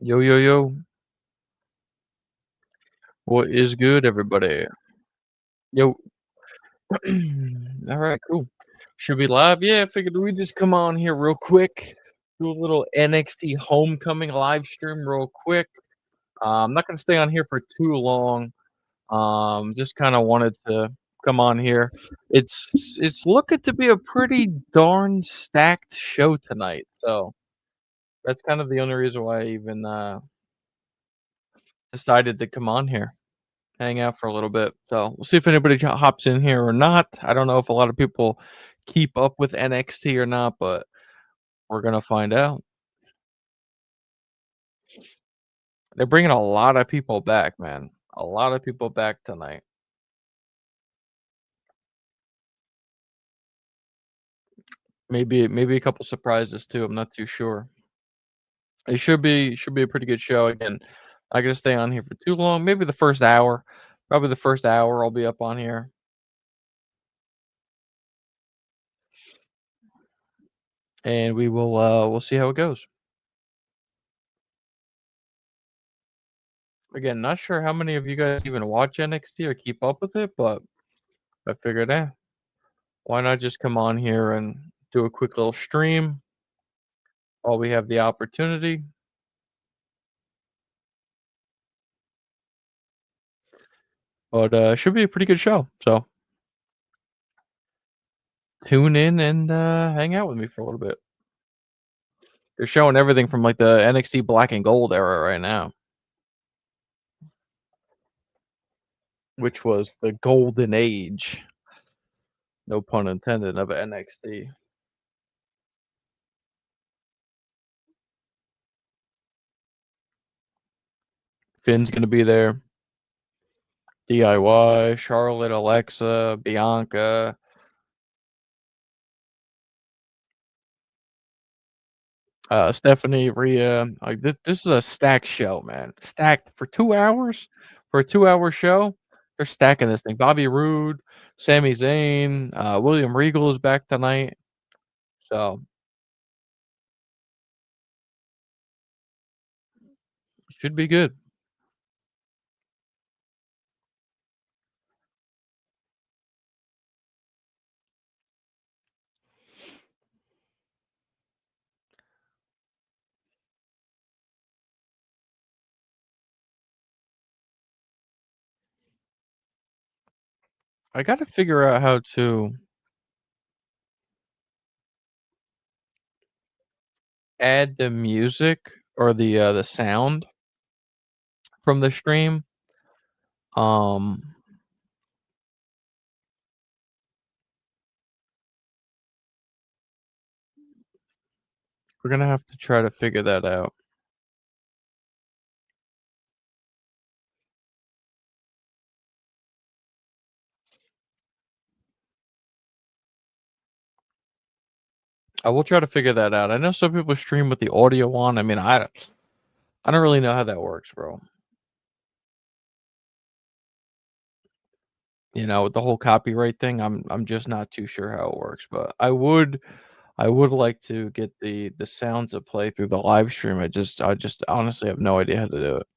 Yo, yo, yo. What is good, everybody? Yo. All right, cool. Should be live. Yeah, I figured we just come on here real quick, do a little NXT Homecoming live stream real quick. I'm not gonna stay on here for too long. Just kind of wanted to come on here. It's looking to be a pretty darn stacked show tonight. So that's kind of the only reason why I even decided to come on here. Hang out for a little bit. So we'll see if anybody hops in here or not. I don't know if a lot of people keep up with NXT or not, but we're gonna find out. They're bringing a lot of people back, man. A lot of people back tonight. Maybe a couple surprises too. I'm not too sure. It should be a pretty good show. Again, I gotta stay on here for too long. Maybe the first hour. Probably the first hour I'll be up on here, and we'll see how it goes. Again, not sure how many of you guys even watch NXT or keep up with it, but I figured, why not just come on here and do a quick little stream while we have the opportunity? But it should be a pretty good show. So tune in and hang out with me for a little bit. They're showing everything from like the NXT Black and Gold era right now, which was the golden age, no pun intended, of NXT. Finn's gonna be there. DIY, Charlotte, Alexa, Bianca, Stephanie, Rhea. Like this is a stacked show, man. Stacked for 2 hours for a 2 hour show. They're stacking this thing. Bobby Roode, Sami Zayn, William Regal is back tonight. So should be good. I got to figure out how to add the music or the sound from the stream. Um, we're gonna have to try to figure that out. I will try to figure that out. I know some people stream with the audio on. I mean, I don't really know how that works, bro. You know, with the whole copyright thing, I'm just not too sure how it works, but I would like to get the sounds that play through the live stream. I just honestly have no idea how to do it.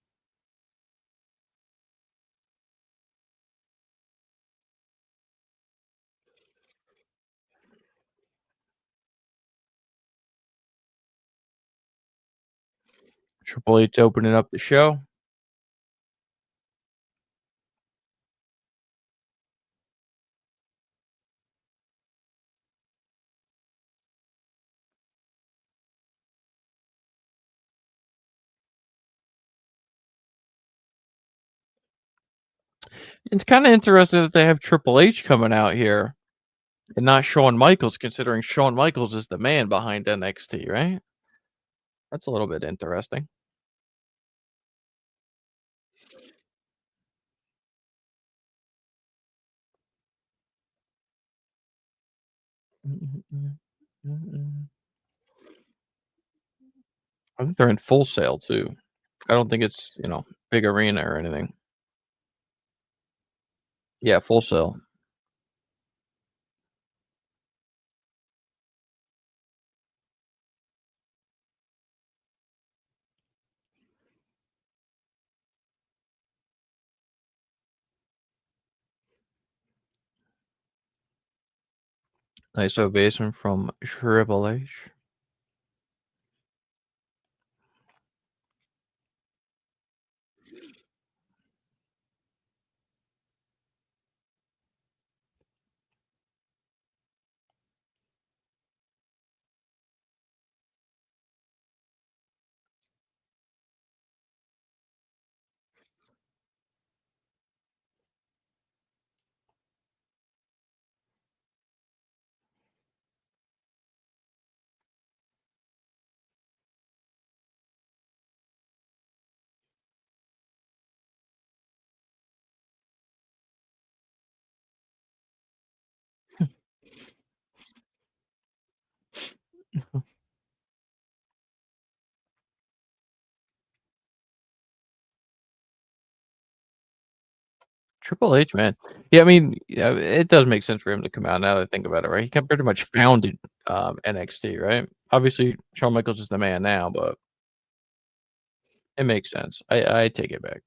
Triple H opening up the show. It's kind of interesting that they have Triple H coming out here and not Shawn Michaels, considering Shawn Michaels is the man behind NXT, right? That's a little bit interesting. I think they're in Full Sail too. I don't think it's, big arena or anything. Yeah, Full Sail. Nice ovation from Triple H. Triple H, man. Yeah, I mean, yeah, it does make sense for him to come out now that I think about it, right? He kind of pretty much founded NXT, right? Obviously, Shawn Michaels is the man now, but it makes sense. I take it back.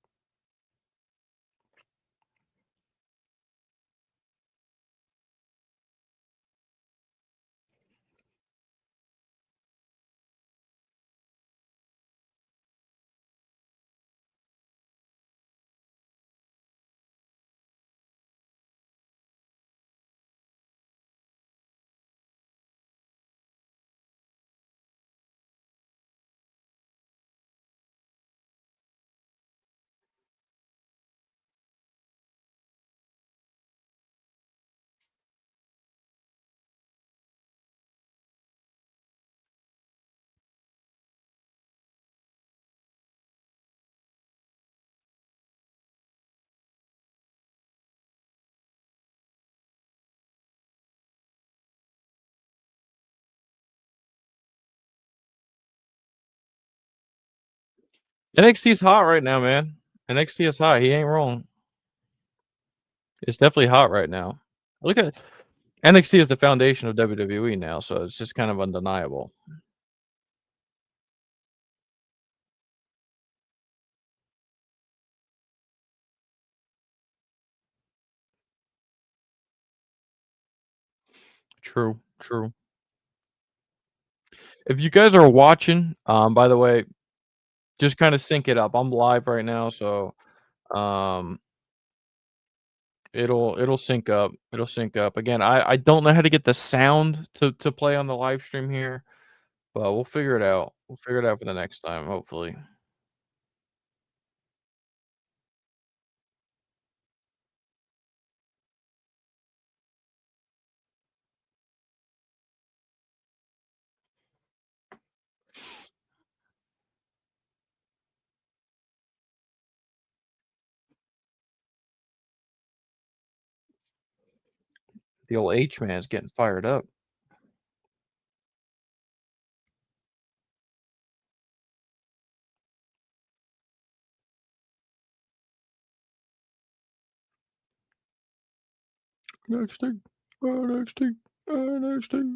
NXT is hot right now, man. NXT is hot. He ain't wrong. It's definitely hot right now. Look at NXT is the foundation of WWE now, so it's just kind of undeniable. True, true. If you guys are watching, by the way, just kind of sync it up. I'm live right now, so um it'll sync up. It'll sync up. Again, I don't know how to get the sound to play on the live stream here, but we'll figure it out. We'll figure it out for the next time, hopefully. The old H man's getting fired up. NXT, NXT, NXT.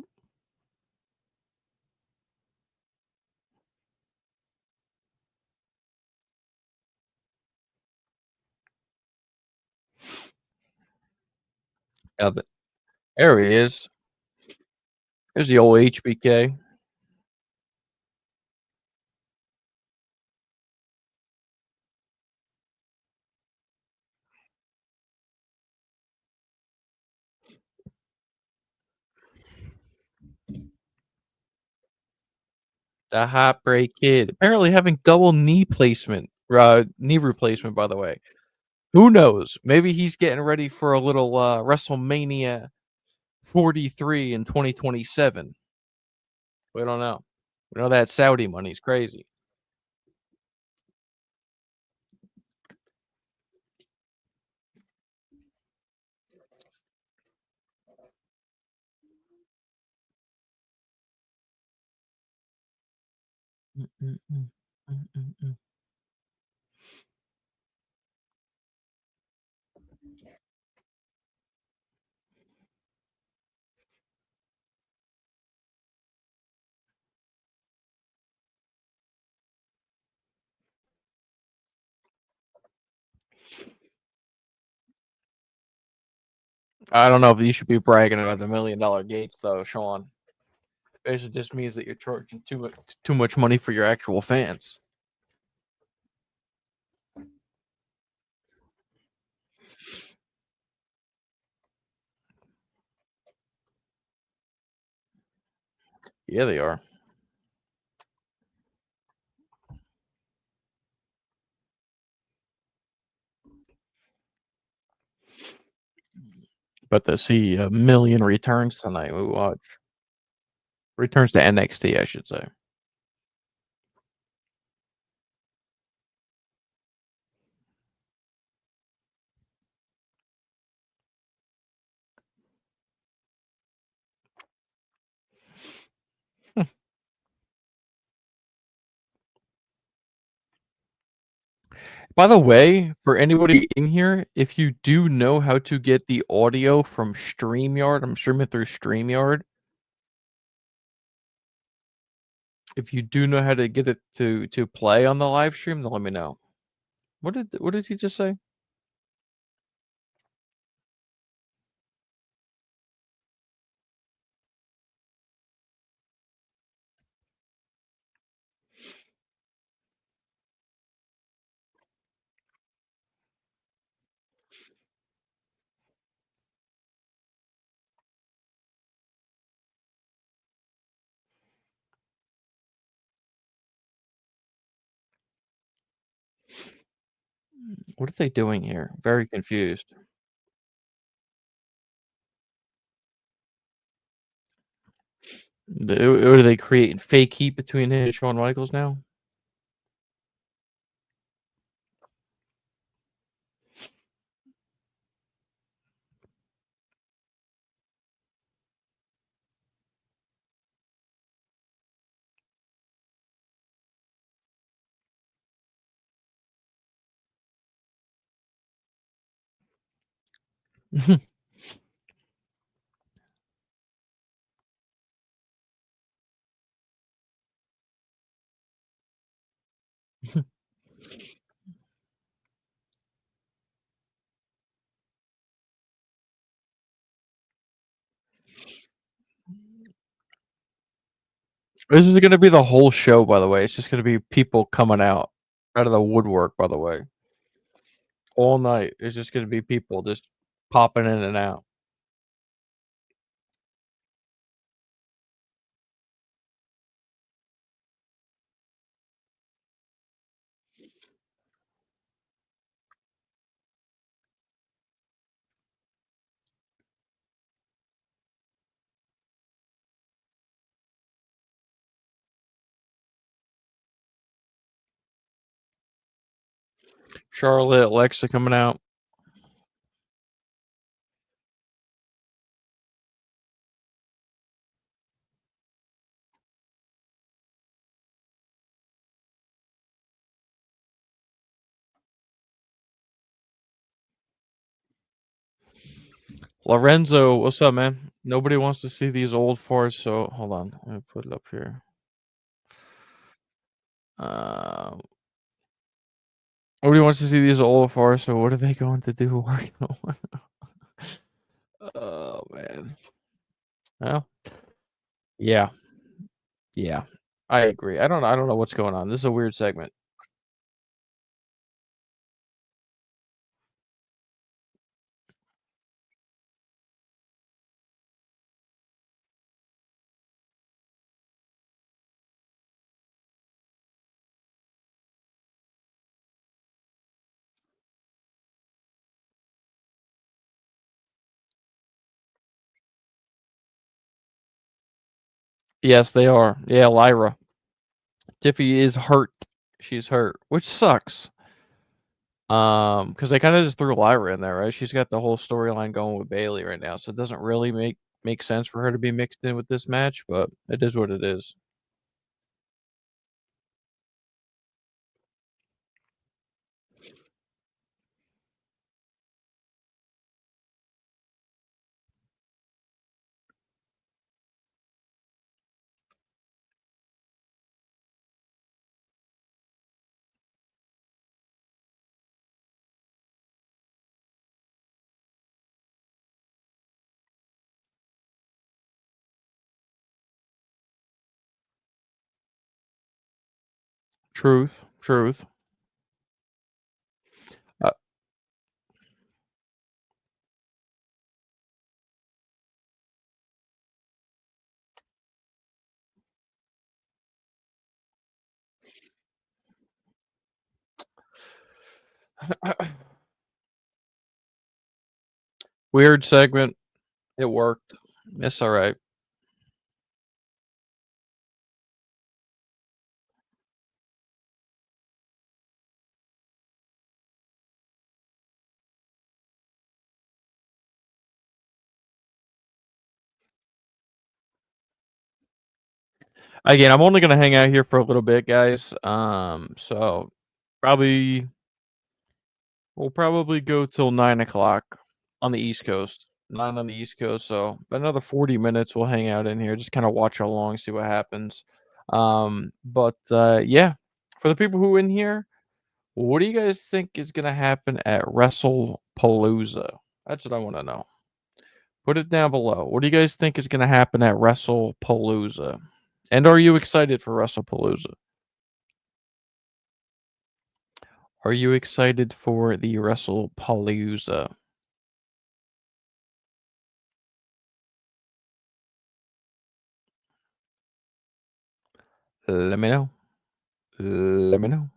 Yeah, there he is. There's the old HBK. The Heartbreak Kid. Apparently having double knee replacement, by the way. Who knows? Maybe he's getting ready for a little WrestleMania 43 in 2027. We don't know. We know that Saudi money's crazy. Mm, mm, mm. Mm, mm, mm. I don't know if you should be bragging about the $1 million gates, though, Sean. Basically, just means that you're charging too much money for your actual fans. Yeah, they are. But to see 1 million returns tonight, we watch returns to NXT, I should say. By the way, for anybody in here, if you do know how to get the audio from StreamYard, I'm streaming through StreamYard. If you do know how to get it to play on the live stream, then let me know. What did you just say? What are they doing here? Very confused. What are they creating fake heat between him and Shawn Michaels now? This is gonna be the whole show, by the way. It's just gonna be people coming out of the woodwork, by the way. All night. It's just gonna be people just popping in and out. Charlotte, Alexa coming out. Lorenzo, what's up, man? Nobody wants to see these old farts, so hold on. Let me put it up here. Um, Nobody wants to see these old farts, so what are they going to do? Oh man. Well, yeah, yeah. I agree. I don't know what's going on. This is a weird segment. Yes, they are. Yeah, Lyra. Tiffy is hurt. She's hurt, which sucks. Because they kind of just threw Lyra in there, right? She's got the whole storyline going with Bailey right now, so it doesn't really make sense for her to be mixed in with this match, but it is what it is. Truth, truth. Uh, weird segment. It worked. It's all right. Again, I'm only gonna hang out here for a little bit, guys. So probably we'll probably go till 9 o'clock on the East Coast. 9 on the East Coast. So another 40 minutes we'll hang out in here, just kind of watch along, see what happens. But yeah, for the people who in here, what do you guys think is gonna happen at WrestlePalooza? That's what I want to know. Put it down below. What do you guys think is gonna happen at WrestlePalooza? And are you excited for WrestlePalooza? Are you excited for the WrestlePalooza? Let me know. Let me know.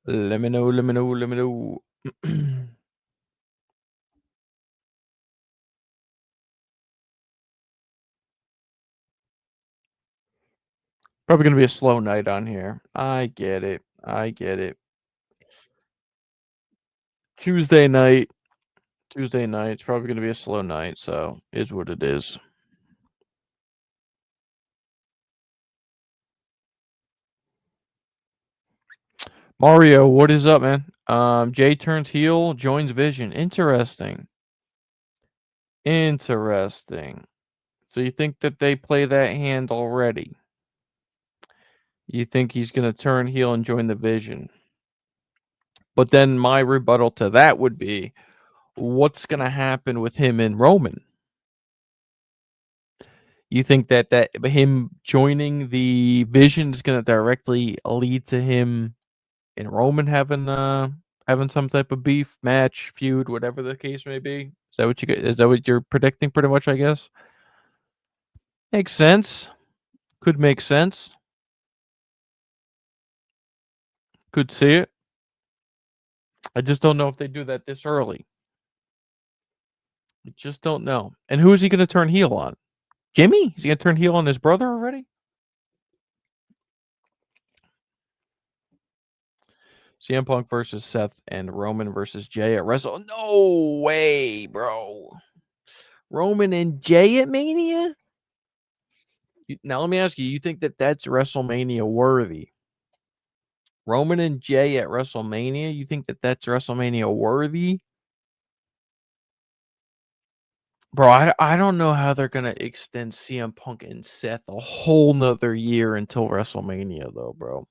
Let me know. Let me know. Let me know. Probably gonna be a slow night on here. I get it. I get it. Tuesday night. Tuesday night. It's probably gonna be a slow night, so is what it is. Mario, what is up, man? Jay turns heel, joins Vision. Interesting. Interesting. So you think that they play that hand already? You think he's gonna turn heel and join the Vision? But then my rebuttal to that would be, what's gonna happen with him and Roman? You think that him joining the Vision is gonna directly lead to him and Roman having some type of beef, match, feud, whatever the case may be? Is that what you're predicting pretty much, I guess? Makes sense. Could make sense. Could see it. I just don't know if they do that this early. I just don't know. And who is he gonna turn heel on? Jimmy? Is he gonna turn heel on his brother already? CM Punk versus Seth and Roman versus Jay at Wrestle. No way, bro. Roman and Jay at Mania? Now let me ask you. You think that that's WrestleMania worthy? Roman and Jay at WrestleMania? You think that that's WrestleMania worthy? Bro, I don't know how they're gonna extend CM Punk and Seth a whole nother year until WrestleMania, though, bro.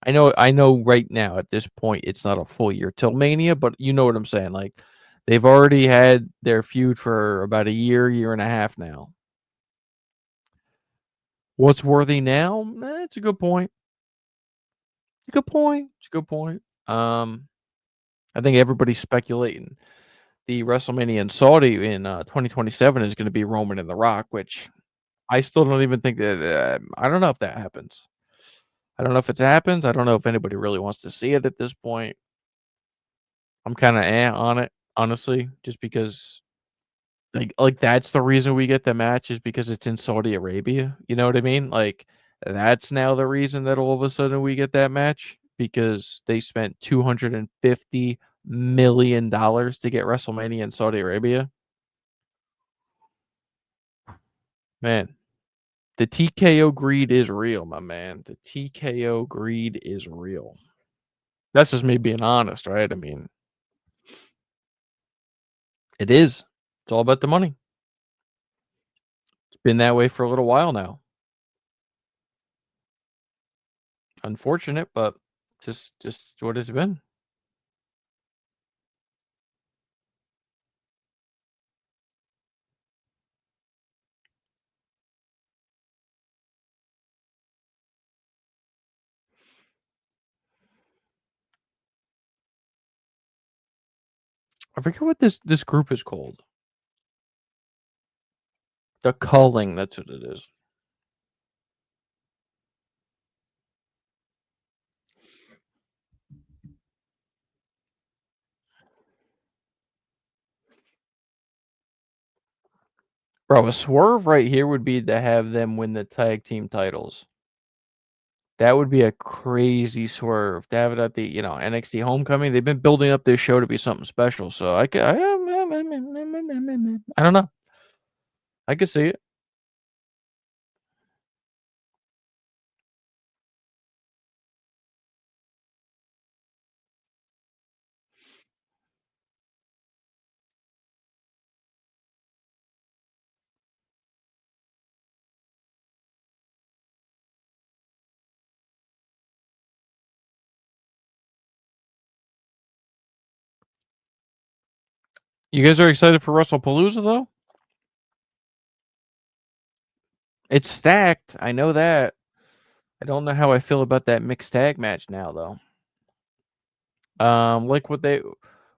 I know right now at this point it's not a full year till Mania, but you know what I'm saying. Like they've already had their feud for about a year, year and a half now. What's worthy now? It's a good point. It's a good point. It's a good point. I think everybody's speculating the WrestleMania in Saudi in 2027 is going to be Roman and The Rock, which I still don't even think that. I don't know if that happens. I don't know if it happens. I don't know if anybody really wants to see it at this point. I'm kind of on it, honestly, just because like that's the reason we get the match is because it's in Saudi Arabia. You know what I mean? Like that's now the reason that all of a sudden we get that match because they spent $250 million to get WrestleMania in Saudi Arabia. Man, the TKO greed is real, my man. The TKO greed is real. That's just me being honest, right? I mean, it is. It's all about the money. It's been that way for a little while now. Unfortunate, but Just what it's been. I forget what this group is called. The Culling, that's what it is. Bro, a swerve right here would be to have them win the tag team titles. That would be a crazy swerve to have it at the, NXT Homecoming. They've been building up this show to be something special, so I don't know. I could see it. You guys are excited for WrestlePalooza though? It's stacked. I know that. I don't know how I feel about that mixed tag match now though.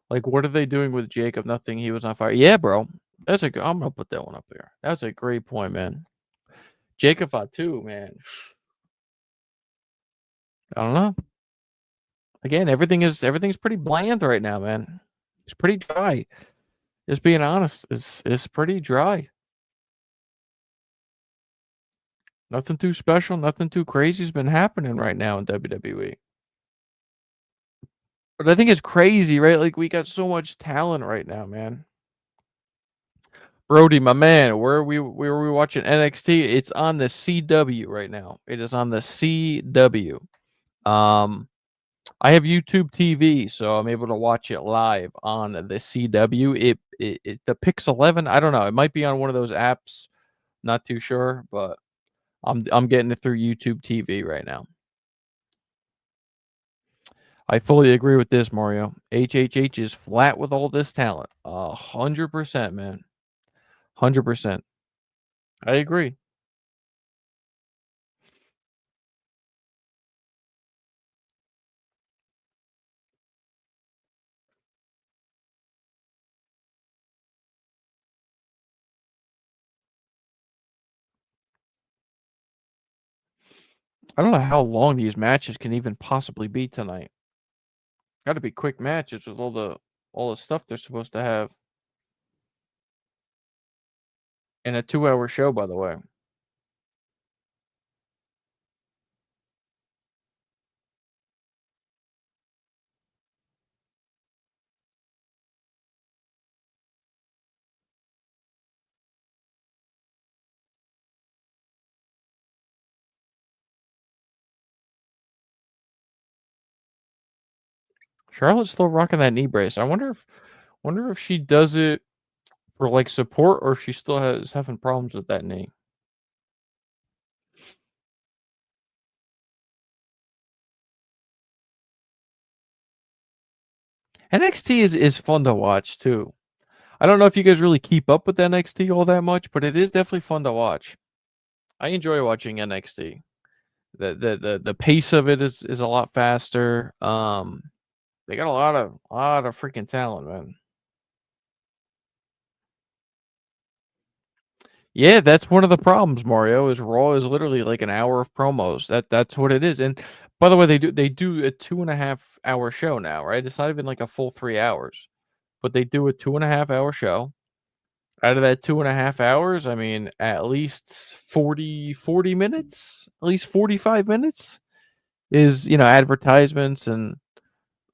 Like what are they doing with Jacob? Nothing. He was on fire. Yeah, bro. I'm gonna put that one up there. That's a great point, man. Jacob Fatu, man. I don't know. Again, everything's pretty bland right now, man. It's pretty dry. Just being honest, it's pretty dry. Nothing too special, nothing too crazy's been happening right now in WWE. But I think it's crazy, right? Like we got so much talent right now, man. Brody, my man, where are we watching NXT? It's on the CW right now. It is on the CW. Um, I have YouTube TV, so I'm able to watch it live on the CW. It the Pix 11. I don't know. It might be on one of those apps. Not too sure, but I'm getting it through YouTube TV right now. I fully agree with this, Mario. HHH is flat with all this talent. 100%, man. 100%. I agree. I don't know how long these matches can even possibly be tonight. Got to be quick matches with all the stuff they're supposed to have in a 2-hour show, by the way. Charlotte's still rocking that knee brace. I wonder if she does it for like support or if she still has having problems with that knee. NXT is fun to watch too. I don't know if you guys really keep up with NXT all that much, but it is definitely fun to watch. I enjoy watching NXT. The pace of it is a lot faster. They got a lot of freaking talent, man. Yeah, that's one of the problems, Mario, is Raw is literally like an hour of promos. That's what it is. And by the way, they do a 2.5 hour show now, right? It's not even like a full 3 hours, but they do a 2.5 hour show. Out of that 2.5 hours, I mean, at least 40 minutes, at least 45 minutes is, advertisements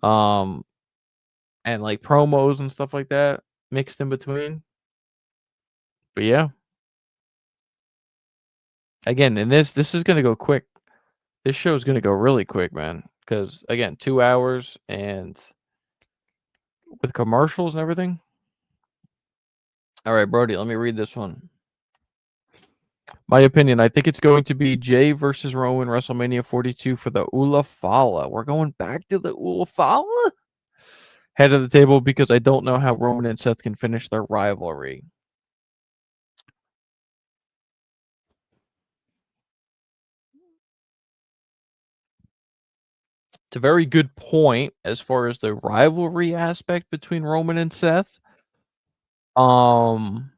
um and like promos and stuff like that mixed in between. But yeah, again, and this is gonna go quick. This show is gonna go really quick, man. Because again, 2 hours and with commercials and everything. All right, Brody, let me read this one. My opinion, I think it's going to be Jay versus Roman WrestleMania 42 for the Ula Fala. We're going back to the Ula Fala? Head of the table because I don't know how Roman and Seth can finish their rivalry. It's a very good point as far as the rivalry aspect between Roman and Seth. Um,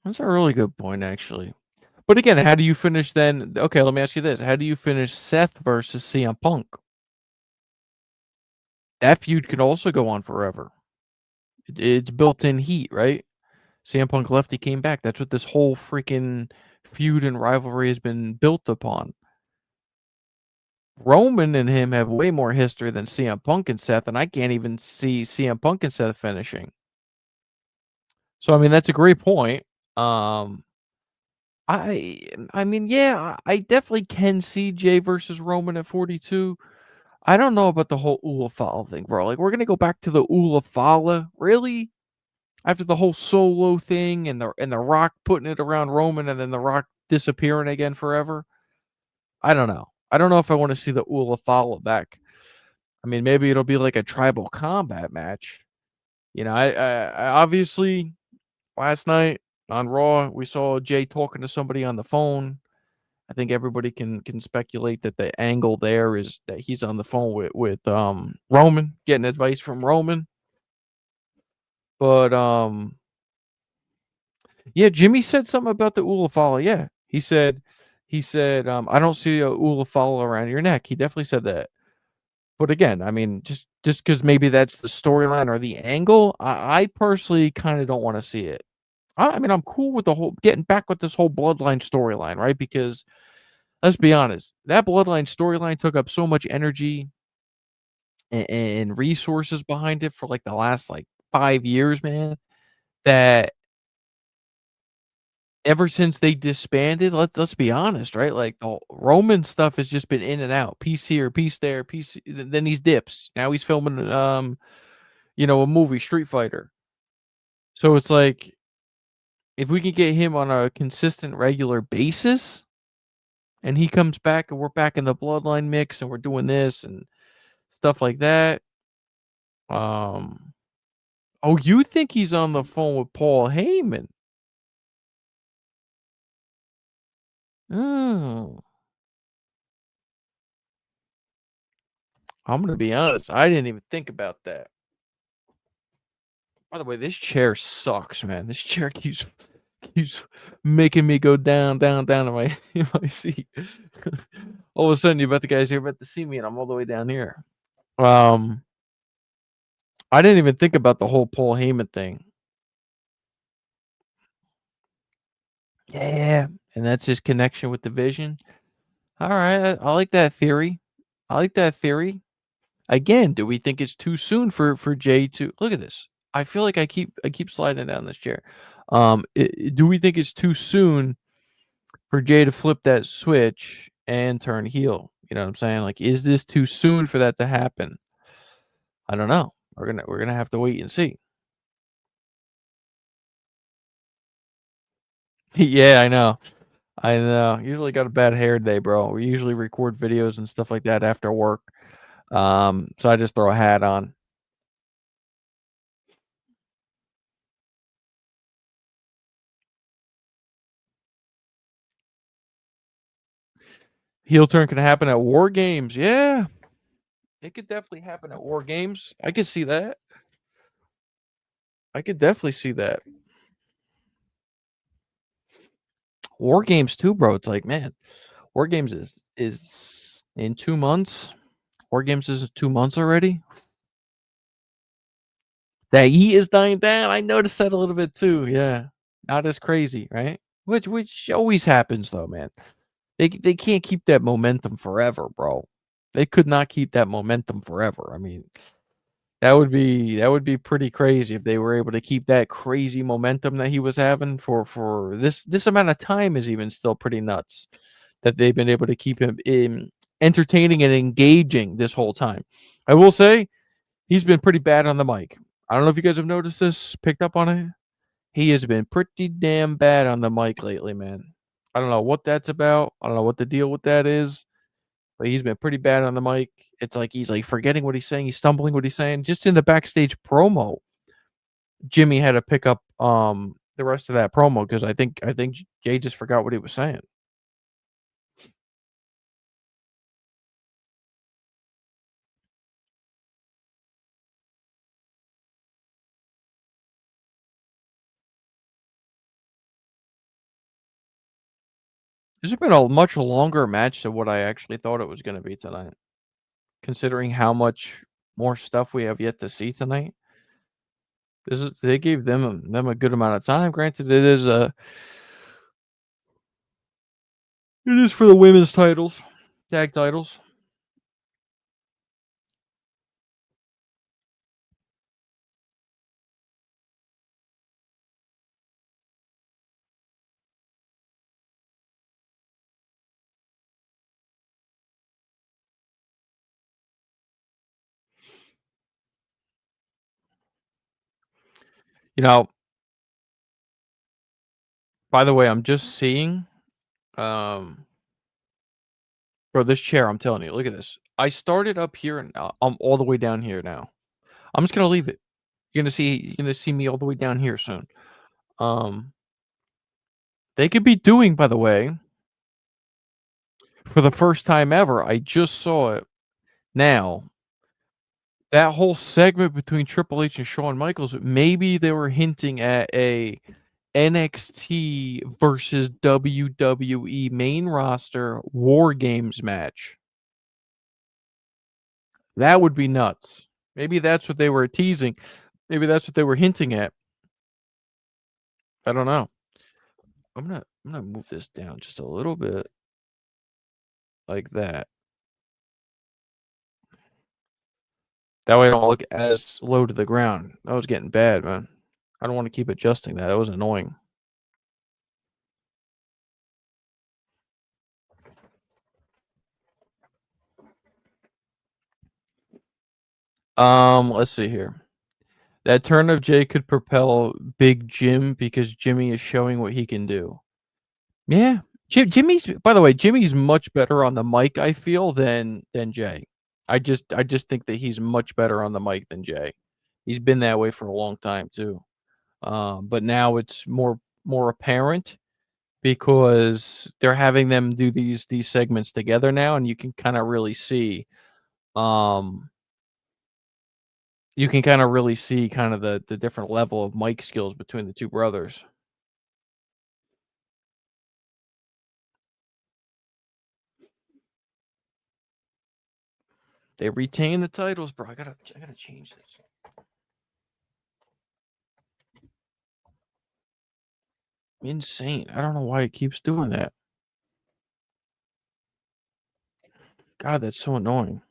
that's a really good point, actually. But again, how do you finish then? Okay, let me ask you this: how do you finish Seth versus CM Punk? That feud can also go on forever. It's built-in heat, right? CM Punk left, he came back. That's what this whole freaking feud and rivalry has been built upon. Roman and him have way more history than CM Punk and Seth, and I can't even see CM Punk and Seth finishing. So I mean, that's a great point. Um, I mean, yeah, I definitely can see Jay versus Roman at 42. I don't know about the whole Ulafala thing, bro. Like, we're gonna go back to the Ulafala, really? After the whole Solo thing and the Rock putting it around Roman and then the Rock disappearing again forever. I don't know. I don't know if I want to see the Ulafala back. I mean, maybe it'll be like a tribal combat match. You know, I obviously last night on Raw we saw Jay talking to somebody on the phone. I think everybody can speculate that the angle there is that he's on the phone with Roman, getting advice from Roman. But yeah, Jimmy said something about the Ulafala. Yeah, he said I don't see a Ulafala around your neck. He definitely said that. But again, I mean, just because maybe that's the storyline or the angle, I personally kind of don't want to see it. I mean, I'm cool with the whole getting back with this whole bloodline storyline, right? Because let's be honest, that bloodline storyline took up so much energy and resources behind it for like the last like 5 years, man. That ever since they disbanded, let's be honest, right? Like the Roman stuff has just been in and out, piece here, piece there, piece. Then he's dips. Now he's filming, a movie, Street Fighter. So it's like if we can get him on a consistent, regular basis, and he comes back, and we're back in the bloodline mix, and we're doing this and stuff like that. Um, oh, you think he's on the phone with Paul Heyman? Mm, I'm gonna be honest. I didn't even think about that. By the way, this chair sucks, man. This chair keeps making me go down, down, down in my in my seat. All of a sudden, you bet the guys here about to see me, and I'm all the way down here. Um, I didn't even think about the whole Paul Heyman thing. Yeah, and that's his connection with the Vision. All right, I like that theory. I like that theory. Again, do we think it's too soon for Jay to look at this? I feel like I keep sliding down this chair. Do we think it's too soon for Jay to flip that switch and turn heel? You know what I'm saying? Like, is this too soon for that to happen? I don't know. We're gonna have to wait and see. Yeah, I know. I know. Usually got a bad hair day, bro. We usually record videos and stuff like that after work. So I just throw a hat on. Heel turn can happen at War Games. Yeah, it could definitely happen at War Games. I could see that. I could definitely see that. War Games too, bro. It's like, man, War Games is in 2 months. War Games is 2 months already. That heat is dying down. I noticed that a little bit too. Yeah, not as crazy, right? Which always happens though, man. They can't keep that momentum forever, bro. They could not keep that momentum forever. I mean, that would be pretty crazy if they were able to keep that crazy momentum that he was having for this amount of time is even still pretty nuts that they've been able to keep him in entertaining and engaging this whole time. I will say he's been pretty bad on the mic. I don't know if you guys have noticed this, picked up on it. He has been pretty damn bad on the mic lately, man. I don't know what that's about. I don't know what the deal with that is, but he's been pretty bad on the mic. It's like he's like forgetting what he's saying. He's stumbling what he's saying. Just in the backstage promo, Jimmy had to pick up the rest of that promo because I think Jay just forgot what he was saying. This has been a much longer match than what I actually thought it was going to be tonight, considering how much more stuff we have yet to see tonight. They gave them a good amount of time. Granted, it is for the women's titles, tag titles. You know, by the way, I'm just seeing, um, bro, this chair. I'm telling you, look at this. I started up here and I'm all the way down here now. I'm just gonna leave it. You're gonna see me all the way down here soon. Um, they could be doing, by the way, for the first time ever. I just saw it now. That whole segment between Triple H and Shawn Michaels, maybe they were hinting at a NXT versus WWE main roster War Games match. That would be nuts. Maybe that's what they were teasing. Maybe that's what they were hinting at. I don't know. I'm gonna move this down just a little bit like that. That way I don't look as low to the ground. That was getting bad, man. I don't want to keep adjusting that. That was annoying. Let's see here. That turn of Jay could propel Big Jim because Jimmy is showing what he can do. Yeah. Jimmy's by the way, Jimmy's much better on the mic, I feel, than Jay. I just think that he's much better on the mic than Jay. He's been that way for a long time too. But now it's more apparent because they're having them do these segments together now, and um you can kind of really see kind of the different level of mic skills between the two brothers. They retain the titles, bro. I gotta change this. Insane. I don't know why it keeps doing that. God, that's so annoying.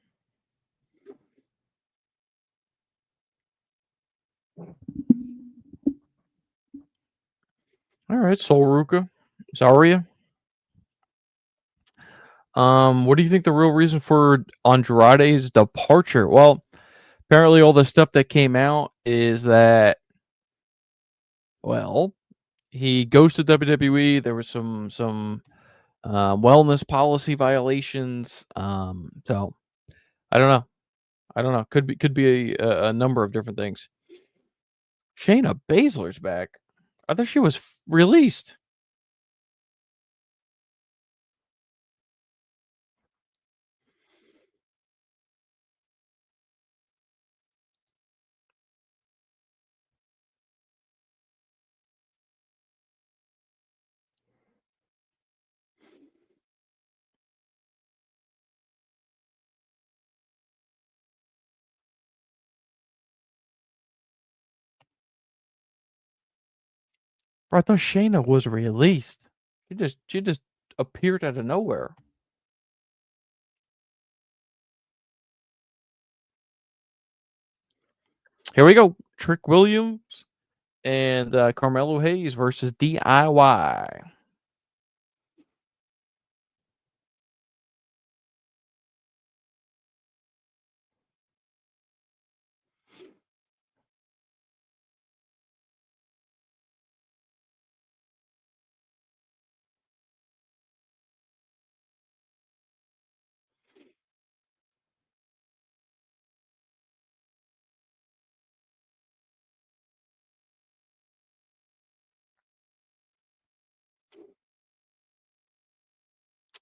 All right, Sol Ruka, Zarya. What do you think the real reason for Andrade's departure? Well, apparently all the stuff that came out is that, well, he goes to WWE. There was some wellness policy violations. So I don't know. I don't know. Could be a number of different things. Shayna Baszler's back. I thought she was released. I thought Shayna was released. She just appeared out of nowhere. Here we go. Trick Williams and Carmelo Hayes versus DIY.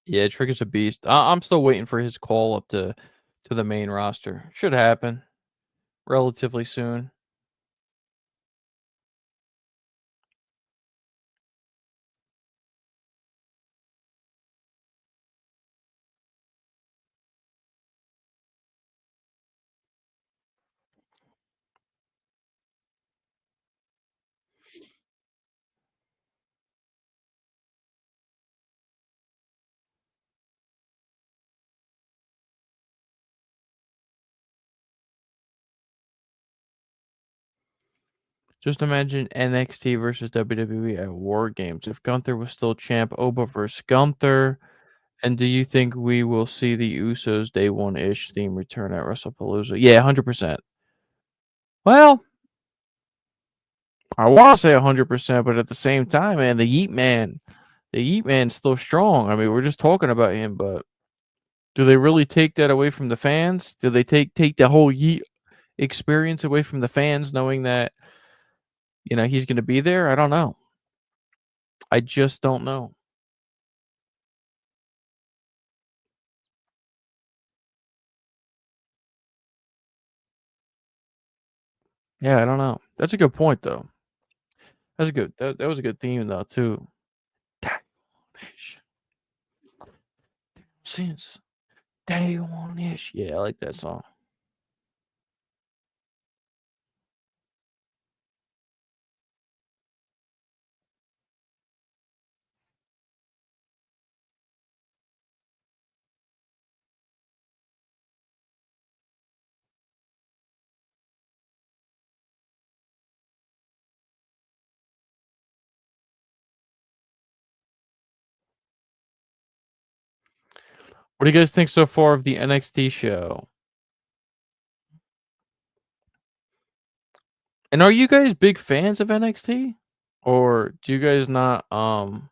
Yeah, Trick is a beast. I'm still waiting for his call up to the main roster. Should happen relatively soon. Just imagine NXT versus WWE at War Games. If Gunther was still champ, Oba versus Gunther. And do you think we will see the Usos day one-ish theme return at WrestlePalooza? Yeah, 100%. Well, I want to say 100%, but at the same time, man, the Yeet Man's still strong. I mean, we're just talking about him, but do they really take that away from the fans? Do they take the whole Yeet experience away from the fans, knowing that he's going to be there? I don't know. I just don't know. Yeah, I don't know. That's a good point, though. That's a good. That was a good theme, though, too. Since day one ish. Yeah, I like that song. What do you guys think so far of the NXT show? And are you guys big fans of NXT? Or do you guys not or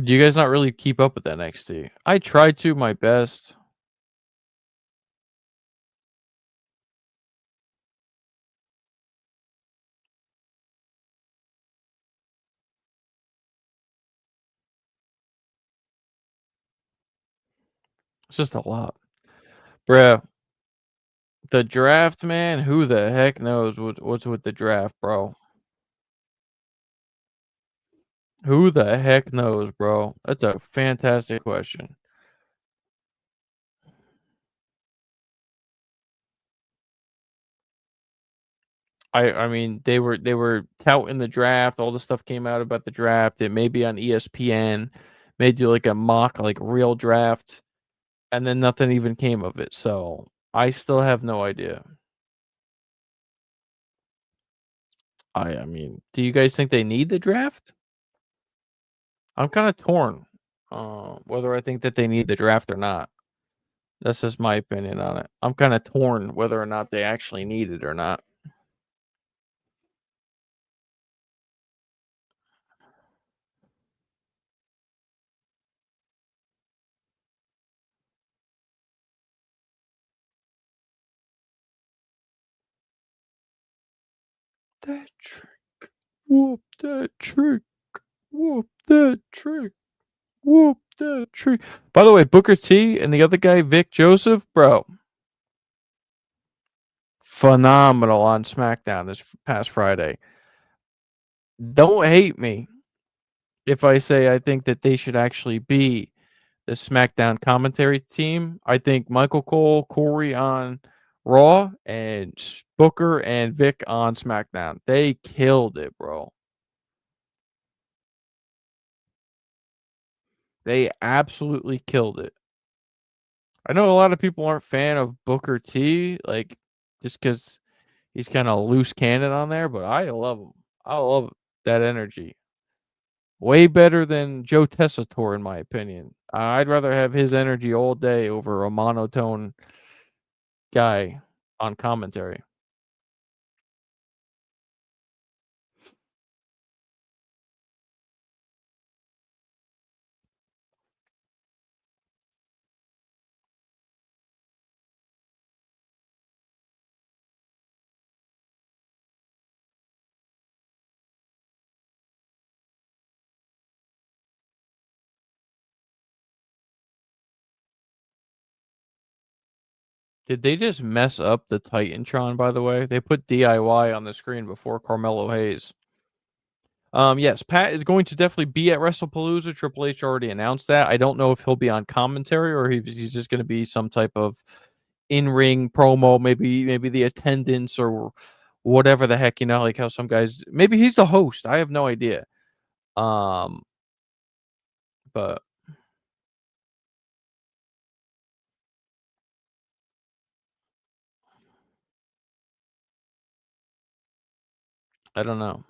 do you guys not really keep up with NXT? I try to my best. It's just a lot. Bruh, the draft, man, who the heck knows what's with the draft, bro? Who the heck knows, bro? That's a fantastic question. I mean, they were touting the draft. All the stuff came out about the draft. It may be on ESPN. May do like a mock, like real draft, and then nothing even came of it. So I still have no idea. I mean, do you guys think they need the draft? I'm kind of torn, whether I think that they need the draft or not. That's just my opinion on it. I'm kind of torn whether or not they actually need it or not. That trick, whoop that trick, whoop that trick. Whoop that tree. By the way, Booker T and the other guy, Vic Joseph, bro, phenomenal on SmackDown this past Friday. Don't hate me if I say I think that they should actually be the SmackDown commentary team. I think Michael Cole, Corey on Raw, and Booker and Vic on SmackDown. They killed it, bro. They absolutely killed it. I know a lot of people aren't fan of Booker T, like just because he's kinda loose cannon on there, but I love him. I love that energy. Way better than Joe Tessitore, in my opinion. I'd rather have his energy all day over a monotone guy on commentary. Did they just mess up the Titantron, by the way? They put DIY on the screen before Carmelo Hayes. Yes, Pat is going to definitely be at WrestlePalooza. Triple H already announced that. I don't know if he'll be on commentary or he's just gonna be some type of in-ring promo, maybe the attendance or whatever the heck, like how some guys maybe he's the host. I have no idea. Um, but I don't know.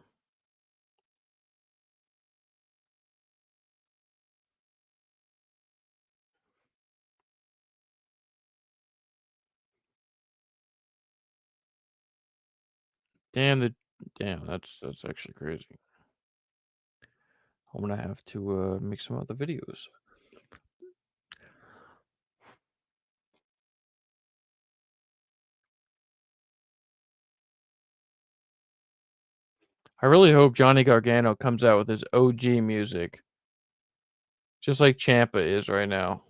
Damn the damn, that's actually crazy. I'm gonna have to make some other videos. I really hope Johnny Gargano comes out with his OG music, just like Champa is right now.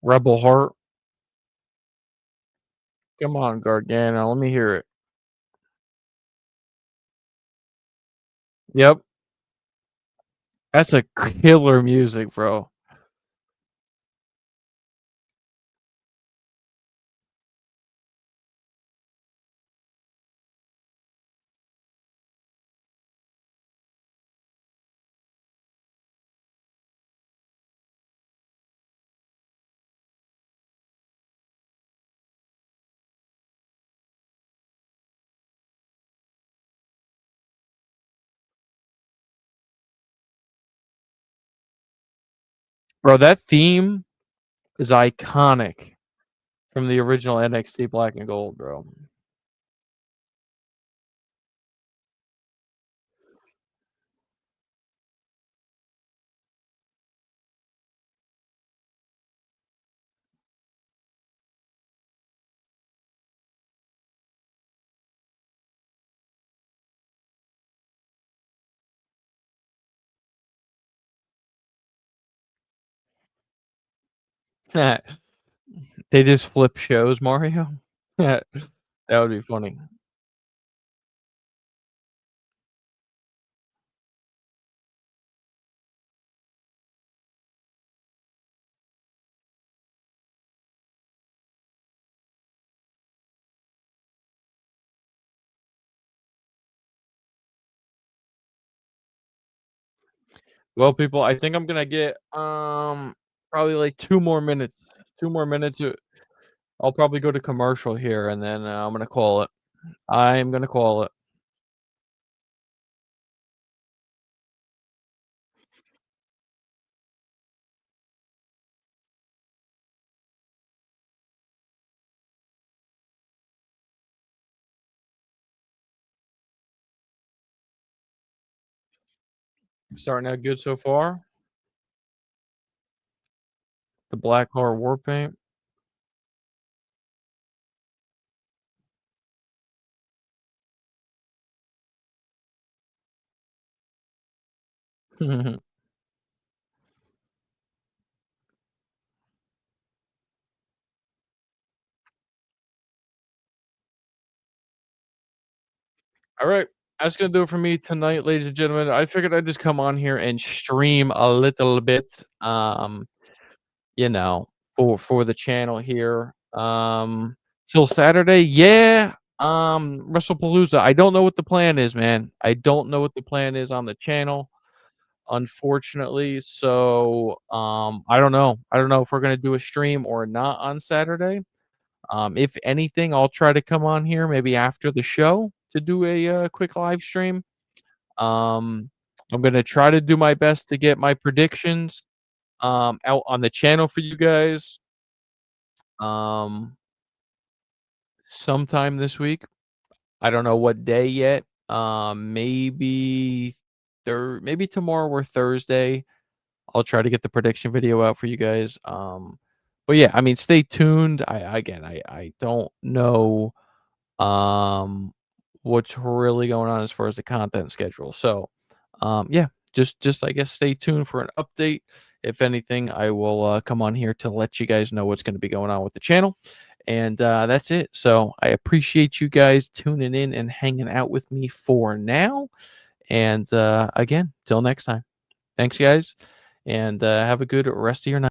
Rebel Heart. Come on, Gargano, let me hear it. Yep, that's a killer music, bro. Bro, that theme is iconic from the original NXT Black and Gold, bro. They just flip shows, Mario? That would be funny. Well, people, I think I'm gonna get, probably, like, 2 more minutes. 2 more minutes, I'll probably go to commercial here, and then, I'm gonna call it. I'm gonna call it. Starting out good so far. The Black Heart War Paint. Alright, that's gonna do it for me tonight, ladies and gentlemen. I figured I'd just come on here and stream a little bit, you know, for the channel here, till Saturday. Yeah, WrestlePalooza. I don't know what the plan is, man. I don't know what the plan is on the channel, unfortunately, so, I don't know. I don't know if we're gonna do a stream or not on Saturday. If anything, I'll try to come on here maybe after the show to do a, quick live stream. Um, I'm gonna try to do my best to get my predictions, out on the channel for you guys, um, sometime this week. I don't know what day yet. Maybe tomorrow or Thursday. I'll try to get the prediction video out for you guys. But yeah, I mean, stay tuned. I don't know um what's really going on as far as the content schedule. So, yeah, just I guess stay tuned for an update if anything, I will come on here to let you guys know what's going to be going on with the channel. And that's it. So I appreciate you guys tuning in and hanging out with me for now. And again, till next time. Thanks, guys, and have a good rest of your night.